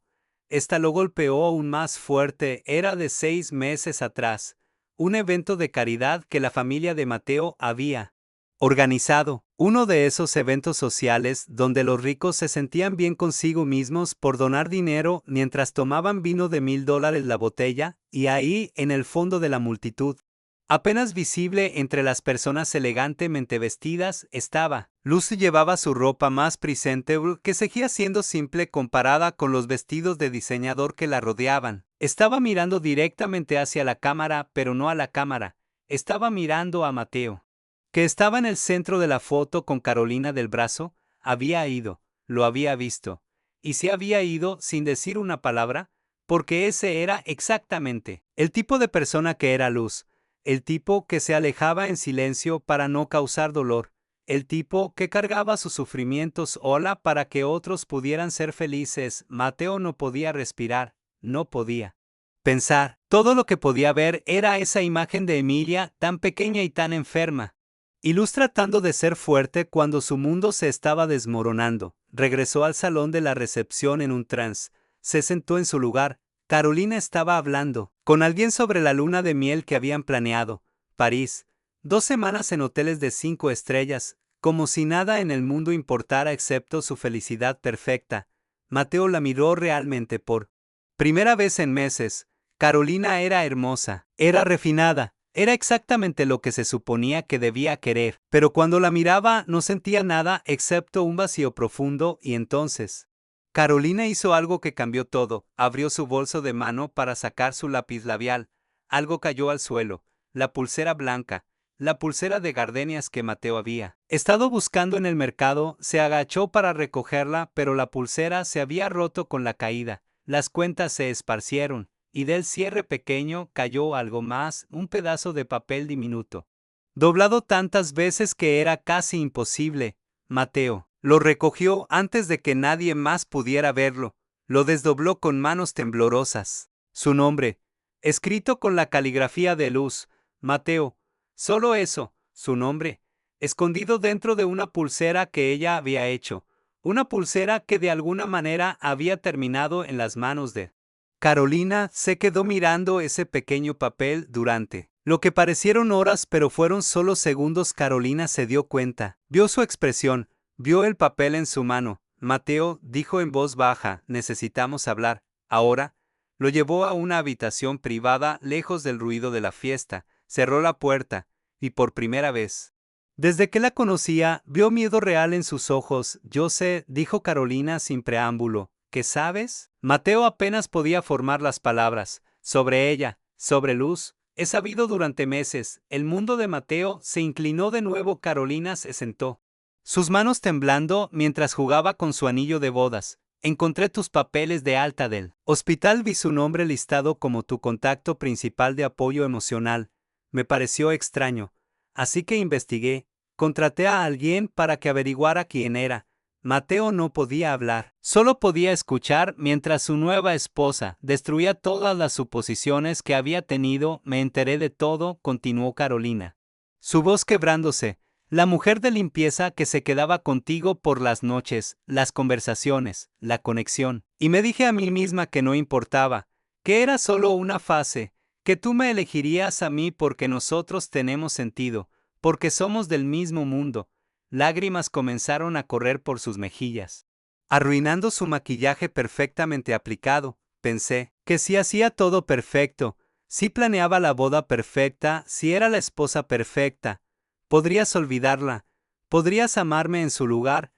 Esta lo golpeó aún más fuerte. Era de 6 meses atrás, un evento de caridad que la familia de Mateo había organizado. Uno de esos eventos sociales donde los ricos se sentían bien consigo mismos por donar dinero mientras tomaban vino de $1000 la botella, y ahí, en el fondo de la multitud, apenas visible entre las personas elegantemente vestidas, estaba Luz. Llevaba su ropa más presentable, que seguía siendo simple comparada con los vestidos de diseñador que la rodeaban. Estaba mirando directamente hacia la cámara, pero no a la cámara. Estaba mirando a Mateo, que estaba en el centro de la foto con Carolina del brazo. Había ido, lo había visto, y se había ido sin decir una palabra, porque ese era exactamente el tipo de persona que era Luz. El tipo que se alejaba en silencio para no causar dolor. El tipo que cargaba sus sufrimientos sola para que otros pudieran ser felices. Mateo no podía respirar, no podía pensar. Todo lo que podía ver era esa imagen de Emilia, tan pequeña y tan enferma. Y Luz, tratando de ser fuerte cuando su mundo se estaba desmoronando, regresó al salón de la recepción en un trance. Se sentó en su lugar. Carolina estaba hablando con alguien sobre la luna de miel que habían planeado. París, 2 semanas en hoteles de 5 estrellas, como si nada en el mundo importara excepto su felicidad perfecta. Mateo la miró realmente por primera vez en meses. Carolina era hermosa, era refinada, era exactamente lo que se suponía que debía querer, pero cuando la miraba no sentía nada excepto un vacío profundo. Y entonces Carolina hizo algo que cambió todo. Abrió su bolso de mano para sacar su lápiz labial. Algo cayó al suelo. La pulsera blanca, la pulsera de gardenias que Mateo había estado buscando en el mercado. Se agachó para recogerla, pero la pulsera se había roto con la caída. Las cuentas se esparcieron, y del cierre pequeño cayó algo más, un pedazo de papel diminuto, doblado tantas veces que era casi imposible. Mateo lo recogió antes de que nadie más pudiera verlo. Lo desdobló con manos temblorosas. Su nombre, escrito con la caligrafía de Luz. Mateo. Solo eso, su nombre, escondido dentro de una pulsera que ella había hecho. Una pulsera que de alguna manera había terminado en las manos de Carolina. Se quedó mirando ese pequeño papel durante lo que parecieron horas, pero fueron solo segundos. Carolina se dio cuenta, vio su expresión, vio el papel en su mano. Mateo dijo en voz baja: necesitamos hablar. Ahora. Lo llevó a una habitación privada, lejos del ruido de la fiesta, cerró la puerta, y por primera vez desde que la conocía, vio miedo real en sus ojos. Yo sé, dijo Carolina sin preámbulo. ¿Qué sabes? Mateo apenas podía formar las palabras. Sobre ella, sobre Luz. He sabido durante meses. El mundo de Mateo se inclinó de nuevo. Carolina se sentó, sus manos temblando mientras jugaba con su anillo de bodas. Encontré tus papeles de alta del hospital. Vi su nombre listado como tu contacto principal de apoyo emocional. Me pareció extraño. Así que investigué. Contraté a alguien para que averiguara quién era. Mateo no podía hablar. Solo podía escuchar mientras su nueva esposa destruía todas las suposiciones que había tenido. Me enteré de todo, continuó Carolina. su voz quebrándose, la mujer de limpieza que se quedaba contigo por las noches, las conversaciones, la conexión. Y me dije a mí misma que no importaba, que era solo una fase, que tú me elegirías a mí porque nosotros tenemos sentido, porque somos del mismo mundo. Lágrimas comenzaron a correr por sus mejillas. Arruinando su maquillaje perfectamente aplicado, pensé que si hacía todo perfecto, si planeaba la boda perfecta, si era la esposa perfecta, podrías olvidarla, podrías amarme en su lugar.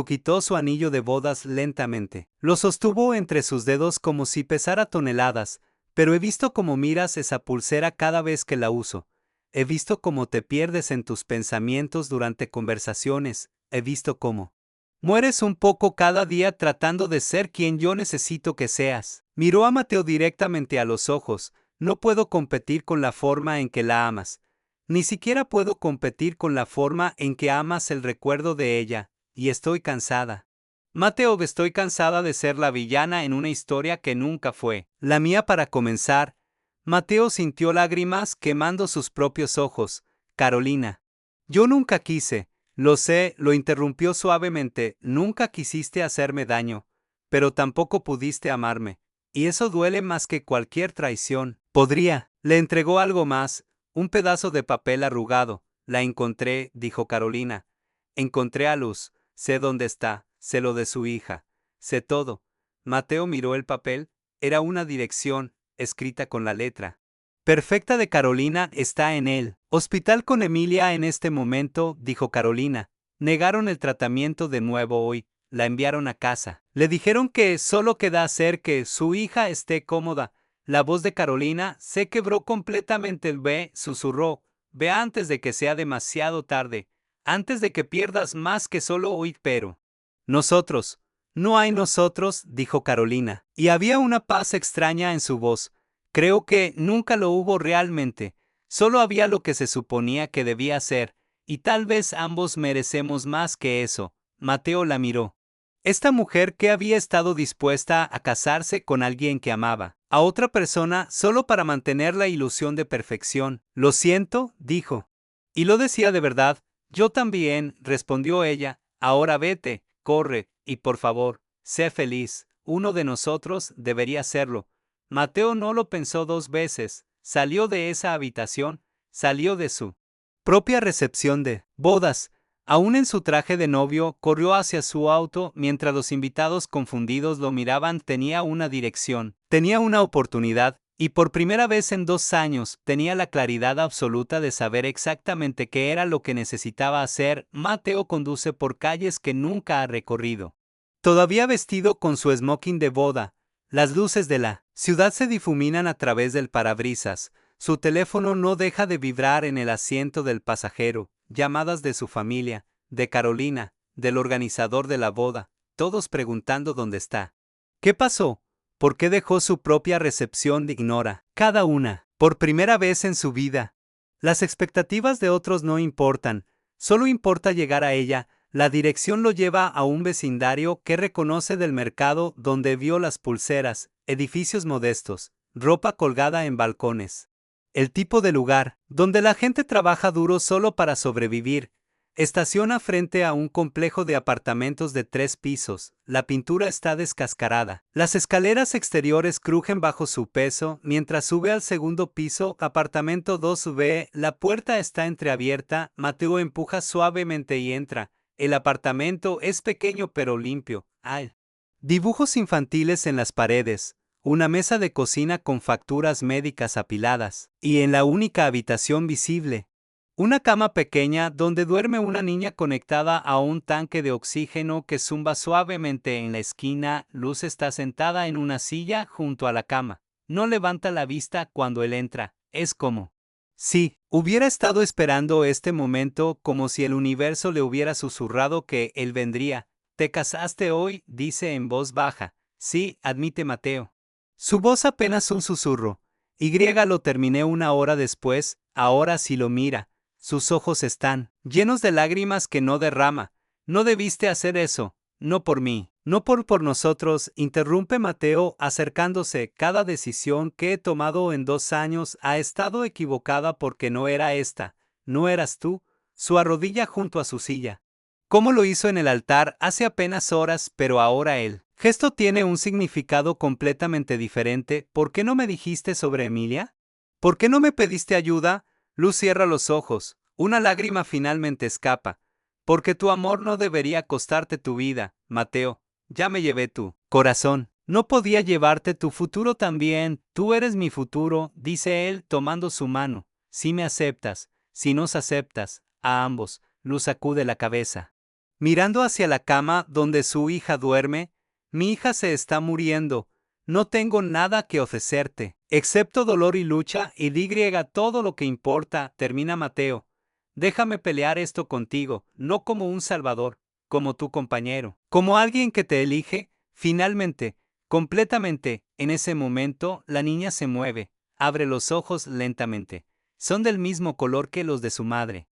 Quitó su anillo de bodas lentamente. Lo sostuvo entre sus dedos como si pesara toneladas, pero he visto cómo miras esa pulsera cada vez que la uso. He visto cómo te pierdes en tus pensamientos durante conversaciones. He visto cómo mueres un poco cada día tratando de ser quien yo necesito que seas. Miró a Mateo directamente a los ojos. No puedo competir con la forma en que la amas. Ni siquiera puedo competir con la forma en que amas el recuerdo de ella. Y estoy cansada. Mateo, estoy cansada de ser la villana en una historia que nunca fue la mía para comenzar. Mateo sintió lágrimas quemando sus propios ojos. Carolina. Yo nunca quise. Lo sé, lo interrumpió suavemente, nunca quisiste hacerme daño, pero tampoco pudiste amarme, y eso duele más que cualquier traición. Le entregó algo más, un pedazo de papel arrugado. La encontré, dijo Carolina. Encontré a Luz, sé dónde está, sé lo de su hija, sé todo. Mateo miró el papel, era una dirección, escrita con la letra perfecta de Carolina, está en él. Hospital con Emilia en este momento, dijo Carolina. Negaron el tratamiento de nuevo hoy, la enviaron a casa. Le dijeron que solo queda hacer que su hija esté cómoda. La voz de Carolina se quebró completamente. Ve, susurró, ve antes de que sea demasiado tarde, antes de que pierdas más que solo hoy, pero nosotros. No hay nosotros, dijo Carolina, y había una paz extraña en su voz. Creo que nunca lo hubo realmente, solo había lo que se suponía que debía ser, y tal vez ambos merecemos más que eso. Mateo la miró. Esta mujer que había estado dispuesta a casarse con alguien que amaba a otra persona solo para mantener la ilusión de perfección. Lo siento, dijo. Y lo decía de verdad. Yo también, respondió ella. Ahora vete, corre, y por favor, sé feliz. Uno de nosotros debería serlo. Mateo no lo pensó dos veces, salió de esa habitación, salió de su propia recepción de bodas. Aún en su traje de novio, corrió hacia su auto mientras los invitados confundidos lo miraban. Tenía una dirección, tenía una oportunidad, y por primera vez en 2 años tenía la claridad absoluta de saber exactamente qué era lo que necesitaba hacer. Mateo conduce por calles que nunca ha recorrido. Todavía vestido con su smoking de boda, las luces de la ciudad se difuminan a través del parabrisas. Su teléfono no deja de vibrar en el asiento del pasajero. Llamadas de su familia, de Carolina, del organizador de la boda, todos preguntando dónde está. ¿Qué pasó? ¿Por qué dejó su propia recepción? Ignora. Cada una, por primera vez en su vida. Las expectativas de otros no importan, solo importa llegar a ella. La dirección lo lleva a un vecindario que reconoce del mercado donde vio las pulseras, edificios modestos, ropa colgada en balcones. El tipo de lugar donde la gente trabaja duro solo para sobrevivir. Estaciona frente a un complejo de apartamentos de 3 pisos. La pintura está descascarada. Las escaleras exteriores crujen bajo su peso mientras sube al segundo piso. Apartamento 2B. La puerta está entreabierta. Mateo empuja suavemente y entra. El apartamento es pequeño pero limpio. Hay dibujos infantiles en las paredes, una mesa de cocina con facturas médicas apiladas, y en la única habitación visible, una cama pequeña donde duerme una niña conectada a un tanque de oxígeno que zumba suavemente en la esquina. Luz está sentada en una silla junto a la cama. No levanta la vista cuando él entra. Es como sí, hubiera estado esperando este momento, como si el universo le hubiera susurrado que él vendría. ¿Te casaste hoy?, dice en voz baja. Sí, admite Mateo. Su voz apenas un susurro. Lo terminé 1 hora después. Ahora sí lo mira. Sus ojos están llenos de lágrimas que no derrama. No debiste hacer eso. No por mí. No por nosotros, interrumpe Mateo acercándose. Cada decisión que he tomado en 2 años ha estado equivocada porque no era esta. no eras tú, su arrodilla junto a su silla. Cómo lo hizo en el altar hace apenas horas, pero ahora el gesto tiene un significado completamente diferente. ¿Por qué no me dijiste sobre Emilia? ¿Por qué no me pediste ayuda? Luz cierra los ojos. Una lágrima finalmente escapa. Porque tu amor no debería costarte tu vida, Mateo. Ya me llevé tu corazón. No podía llevarte tu futuro también. Tú eres mi futuro, dice él tomando su mano. Si me aceptas, si nos aceptas, a ambos. Luz sacude la cabeza. Mirando hacia la cama donde su hija duerme, mi hija se está muriendo. No tengo nada que ofrecerte, excepto dolor y lucha, y todo lo que importa, termina Mateo. Déjame pelear esto contigo, no como un salvador, como tu compañero, como alguien que te elige. Finalmente, completamente, en ese momento, la niña se mueve, abre los ojos lentamente. Son del mismo color que los de su madre.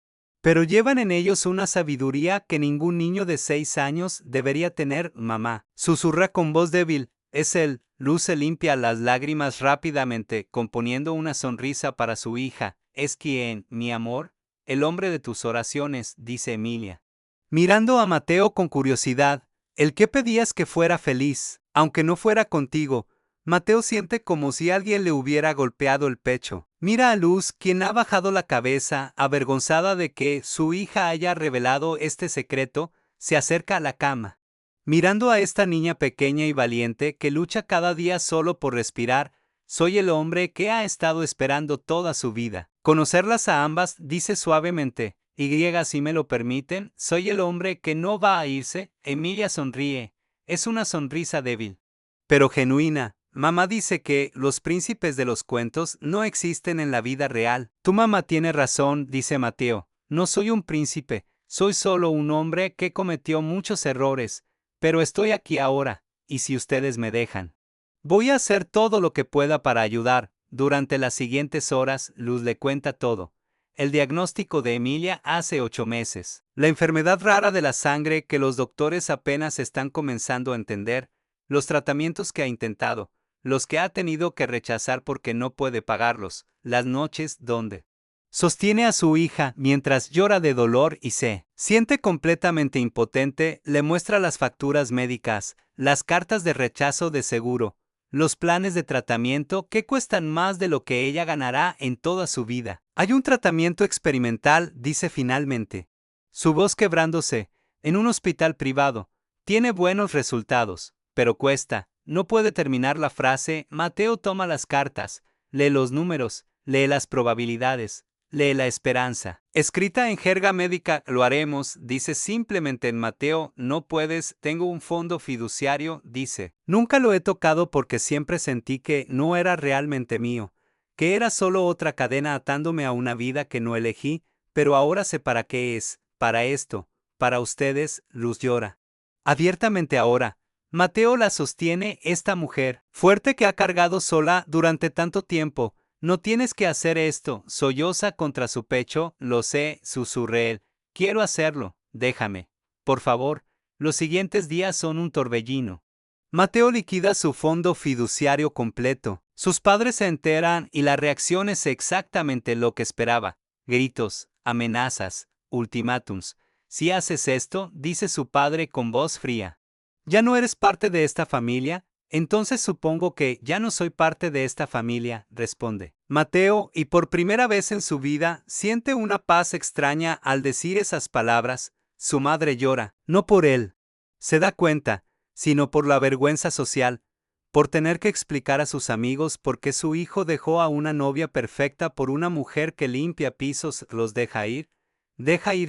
Pero llevan en ellos una sabiduría que ningún niño de 6 años debería tener. Mamá, susurra con voz débil, es él. Luz se limpia las lágrimas rápidamente, componiendo una sonrisa para su hija. Es quien, mi amor, el hombre de tus oraciones, dice Emilia. Mirando a Mateo con curiosidad, el que pedías que fuera feliz, aunque no fuera contigo. Mateo siente como si alguien le hubiera golpeado el pecho. Mira a Luz, quien ha bajado la cabeza, avergonzada de que su hija haya revelado este secreto, se acerca a la cama. Mirando a esta niña pequeña y valiente que lucha cada día solo por respirar, soy el hombre que ha estado esperando toda su vida. Conocerlas a ambas, dice suavemente, si me lo permiten, soy el hombre que no va a irse. Emilia sonríe. Es una sonrisa débil, pero genuina. Mamá dice que los príncipes de los cuentos no existen en la vida real. Tu mamá tiene razón, dice Mateo. No soy un príncipe, soy solo un hombre que cometió muchos errores, pero estoy aquí ahora, y si ustedes me dejan, voy a hacer todo lo que pueda para ayudar. Durante las siguientes horas, Luz le cuenta todo. El diagnóstico de Emilia hace 8 meses. La enfermedad rara de la sangre que los doctores apenas están comenzando a entender. Los tratamientos que ha intentado. Los que ha tenido que rechazar porque no puede pagarlos. Las noches donde sostiene a su hija mientras llora de dolor y se siente completamente impotente. Le muestra las facturas médicas, las cartas de rechazo de seguro, los planes de tratamiento que cuestan más de lo que ella ganará en toda su vida. Hay un tratamiento experimental, dice finalmente, su voz quebrándose, en un hospital privado. Tiene buenos resultados, pero cuesta. No puede terminar la frase. Mateo toma las cartas, lee los números, lee las probabilidades, lee la esperanza. Escrita en jerga médica, lo haremos, dice simplemente en Mateo, no puedes, tengo un fondo fiduciario, dice. Nunca lo he tocado porque siempre sentí que no era realmente mío, que era solo otra cadena atándome a una vida que no elegí, pero ahora sé para qué es, para esto, para ustedes. Luz llora. Abiertamente ahora. Mateo la sostiene, esta mujer, fuerte que ha cargado sola durante tanto tiempo. No tienes que hacer esto, solloza contra su pecho, lo sé, susurré él. Quiero hacerlo, déjame. Por favor, los siguientes días son un torbellino. Mateo liquida su fondo fiduciario completo. Sus padres se enteran y la reacción es exactamente lo que esperaba. Gritos, amenazas, ultimátums. Si haces esto, dice su padre con voz fría. ¿Ya no eres parte de esta familia? Entonces supongo que ya no soy parte de esta familia, responde Mateo, y por primera vez en su vida siente una paz extraña al decir esas palabras. Su madre llora, no por él, se da cuenta, sino por la vergüenza social, por tener que explicar a sus amigos por qué su hijo dejó a una novia perfecta por una mujer que limpia pisos. Los deja ir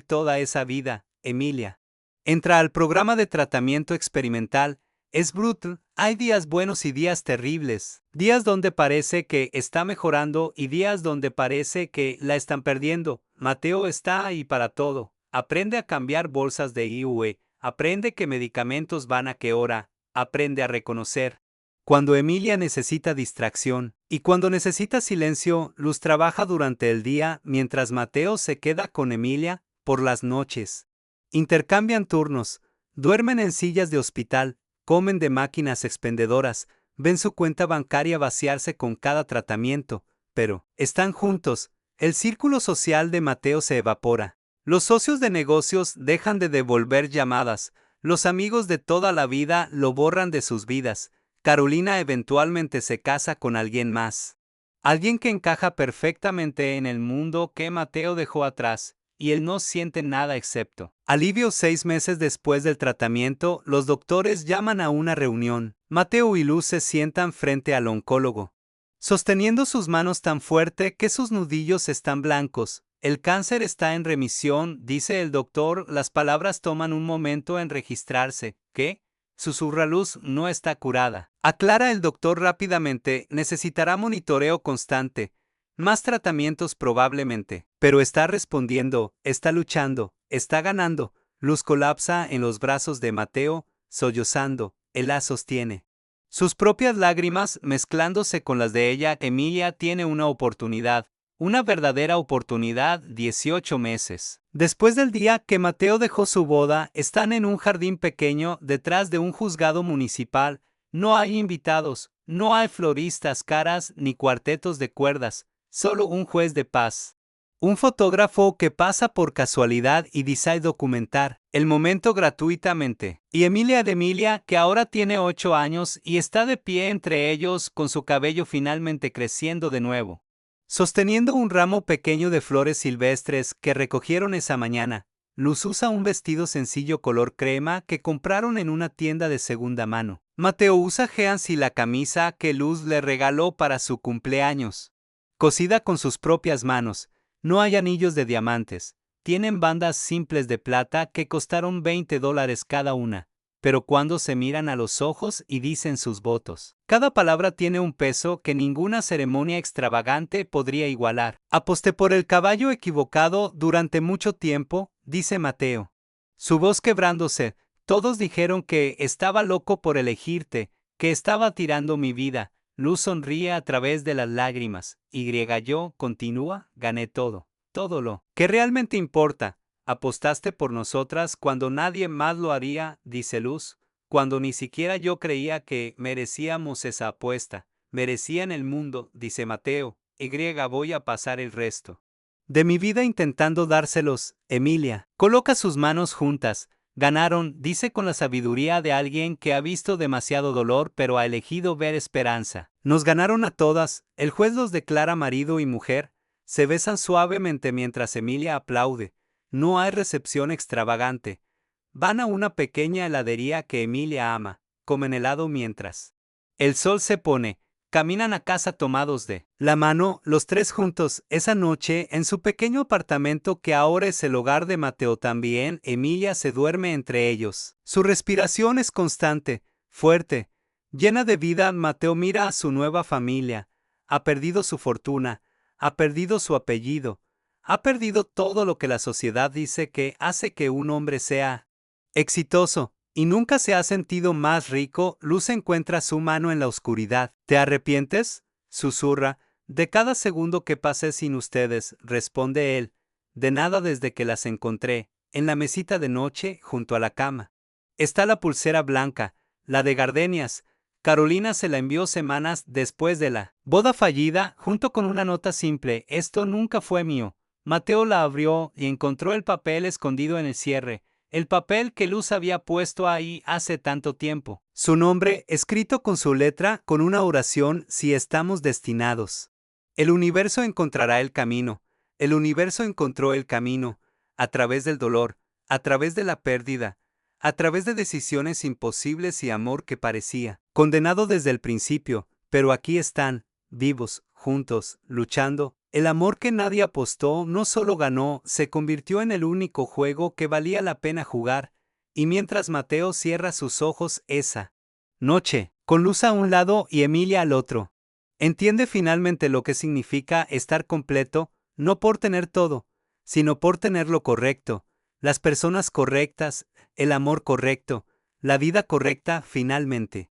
toda esa vida. Emilia entra al programa de tratamiento experimental. Es brutal, hay días buenos y días terribles, días donde parece que está mejorando y días donde parece que la están perdiendo. Mateo está ahí para todo, aprende a cambiar bolsas de IUE, aprende qué medicamentos van a qué hora, aprende a reconocer cuando Emilia necesita distracción y cuando necesita silencio. Luz trabaja durante el día mientras Mateo se queda con Emilia por las noches. Intercambian turnos, duermen en sillas de hospital, comen de máquinas expendedoras, ven su cuenta bancaria vaciarse con cada tratamiento, pero están juntos, El círculo social de Mateo se evapora. Los socios de negocios dejan de devolver llamadas. Los amigos de toda la vida lo borran de sus vidas. Carolina eventualmente se casa con alguien más. Alguien que encaja perfectamente en el mundo que Mateo dejó atrás, y él no siente nada excepto alivio. 6 meses después del tratamiento, los doctores llaman a una reunión. Mateo y Luz se sientan frente al oncólogo, sosteniendo sus manos tan fuerte que sus nudillos están blancos. El cáncer está en remisión, dice el doctor. Las palabras toman un momento en registrarse. ¿Qué? Susurra Luz, no está curada. Aclara el doctor rápidamente, necesitará monitoreo constante. Más tratamientos probablemente. Pero está respondiendo, está luchando, está ganando. Luz colapsa en los brazos de Mateo, sollozando. Él la sostiene. Sus propias lágrimas mezclándose con las de ella. Emilia tiene una oportunidad. Una verdadera oportunidad. 18 meses. Después del día que Mateo dejó su boda, están en un jardín pequeño detrás de un juzgado municipal. No hay invitados, no hay floristas caras ni cuartetos de cuerdas, solo un juez de paz. Un fotógrafo que pasa por casualidad y decide documentar el momento gratuitamente. Y Emilia, que ahora tiene 8 años y está de pie entre ellos con su cabello finalmente creciendo de nuevo, sosteniendo un ramo pequeño de flores silvestres que recogieron esa mañana. Luz usa un vestido sencillo color crema que compraron en una tienda de segunda mano. Mateo usa jeans y la camisa que Luz le regaló para su cumpleaños, cosida con sus propias manos. No hay anillos de diamantes. Tienen bandas simples de plata que costaron $20 cada una. Pero cuando se miran a los ojos y dicen sus votos, cada palabra tiene un peso que ninguna ceremonia extravagante podría igualar. Aposté por el caballo equivocado durante mucho tiempo, dice Mateo, su voz quebrándose. Todos dijeron que estaba loco por elegirte, que estaba tirando mi vida. Luz sonríe a través de las lágrimas. Yo, continúa, gané todo. Todo lo que realmente importa. Apostaste por nosotras cuando nadie más lo haría, dice Luz, cuando ni siquiera yo creía que merecíamos esa apuesta. Merecían el mundo, dice Mateo. Voy a pasar el resto de mi vida intentando dárselos. Emilia coloca sus manos juntas. Ganaron, dice con la sabiduría de alguien que ha visto demasiado dolor pero ha elegido ver esperanza. Nos ganaron a todas. El juez los declara marido y mujer. Se besan suavemente mientras Emilia aplaude. No hay recepción extravagante. Van a una pequeña heladería que Emilia ama. Comen helado mientras el sol se pone. Caminan a casa tomados de la mano, los tres juntos, esa noche, en su pequeño apartamento que ahora es el hogar de Mateo también. Emilia se duerme entre ellos. Su respiración es constante, fuerte, llena de vida. Mateo mira a su nueva familia. Ha perdido su fortuna, ha perdido su apellido, ha perdido todo lo que la sociedad dice que hace que un hombre sea exitoso. Y nunca se ha sentido más rico. Luz encuentra su mano en la oscuridad. ¿Te arrepientes?, susurra. De cada segundo que pasé sin ustedes, responde él. De nada desde que las encontré. En la mesita de noche, junto a la cama, está la pulsera blanca, la de gardenias. Carolina se la envió semanas después de la boda fallida, junto con una nota simple. Esto nunca fue mío. Mateo la abrió y encontró el papel escondido en el cierre. El papel que Luz había puesto ahí hace tanto tiempo. Su nombre, escrito con su letra, con una oración: si estamos destinados. El universo encontrará el camino. El universo encontró el camino. A través del dolor, a través de la pérdida, a través de decisiones imposibles y amor que parecía condenado desde el principio. Pero aquí están, vivos, juntos, luchando. El amor que nadie apostó no solo ganó, se convirtió en el único juego que valía la pena jugar. Y mientras Mateo cierra sus ojos esa noche, con Luz a un lado y Emilia al otro, entiende finalmente lo que significa estar completo, no por tener todo, sino por tener lo correcto, las personas correctas, el amor correcto, la vida correcta finalmente.